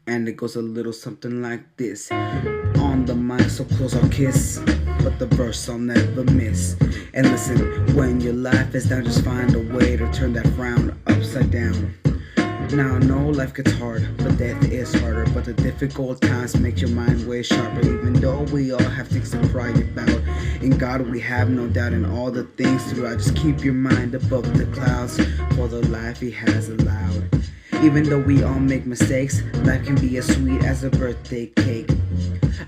And it goes a little something like this. On the mic, so close I'll kiss, but the verse I'll never miss. And listen, when your life is down, just find a way to turn that frown upside down. Now I know life gets hard, but death is harder. But the difficult times make your mind way sharper. Even though we all have things to cry about, in God we have no doubt. In all the things throughout, just keep your mind above the clouds for the life He has allowed. Even though we all make mistakes, life can be as sweet as a birthday cake.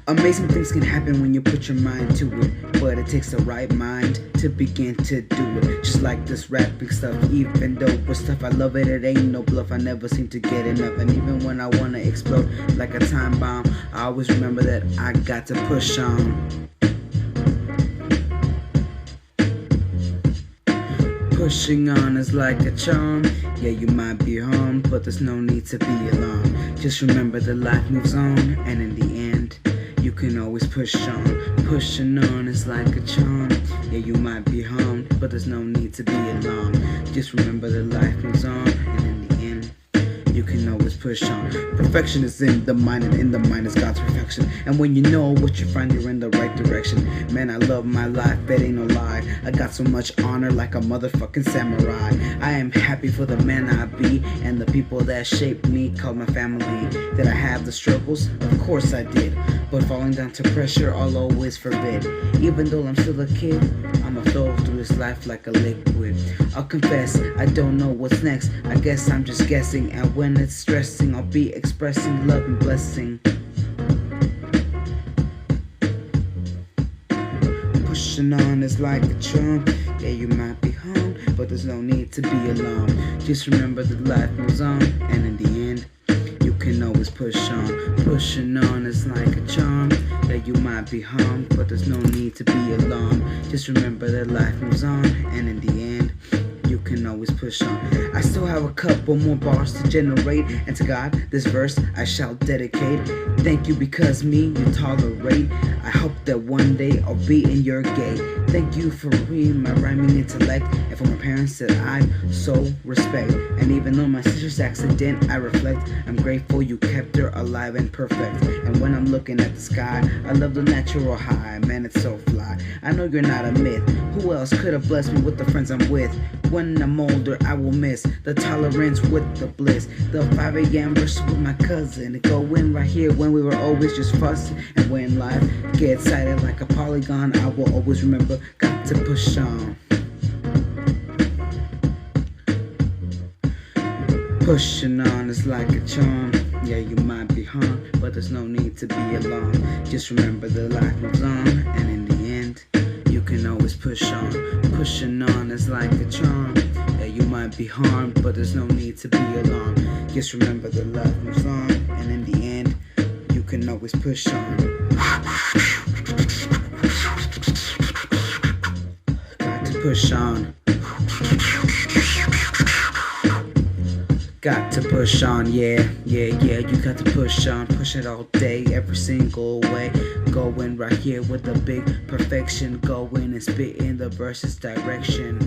Amazing things can happen when you put your mind to it, but it takes the right mind to begin to do it. Just like this rapping stuff, even though with stuff I love it, it ain't no bluff. I never seem to get enough, and even when I wanna explode like a time bomb, I always remember that I got to push on. Pushing on is like a charm. Yeah, you might be harmed, but there's no need to be alarmed. Just remember that life moves on, and in the end, you can always push on. Pushing on is like a charm. Yeah, you might be harmed, but there's no need to be alarmed. Just remember that life moves on, and in the end, you can always push on. Perfection is in the mind, and in the mind is God's perfection. And when you know what you find, you're in the right direction. Man, I love my life, that ain't no lie. I got so much honor like a motherfucking samurai. I am happy for the man I be, and the people that shaped me, called my family. Did I have the struggles? Of course I did. But falling down to pressure, I'll always forbid. Even though I'm still a kid, I'ma flow through this life like a liquid. I'll confess, I don't know what's next. I guess I'm just guessing, and when it's stressing, I'll be expressing love and blessing. Pushing on is like a charm. Yeah, you might be harmed, but there's no need to be alarmed. Just remember that life moves on, and in the end, you can always push on. Pushing on is like a charm. Yeah, you might be harmed, but there's no need to be alarmed. Just remember that life moves on, and in the end, you can always push on. I still have a couple more bars to generate, and to God this verse I shall dedicate. Thank you because me you tolerate. I hope that one day I'll be in your gate. Thank you for reading my rhyming intellect, and for my parents that I so respect. And even though my sister's accident I reflect, I'm grateful you kept her alive and perfect. And when I'm looking at the sky, I love the natural high. Man, it's so fly. I know you're not a myth. Who else could have blessed me with the friends I'm with? When I'm older, I will miss the tolerance with the bliss. The 5 a.m. verse with my cousin. Go in right here when we were always just fussing. And when life gets excited like a polygon, I will always remember, got to push on. Pushing on is like a charm. Yeah, you might be harmed, but there's no need to be alarmed. Just remember that life moves on, and in the end, you can always push on. Pushing on is like a charm. Yeah, you might be harmed, but there's no need to be alarmed. Just remember that life moves on, and in the end, you can always push on. Got to push on. Got to push on, yeah, you got to push on. Push it all day, every single way. Going right here with the big perfection. Going and spitting the verse's direction.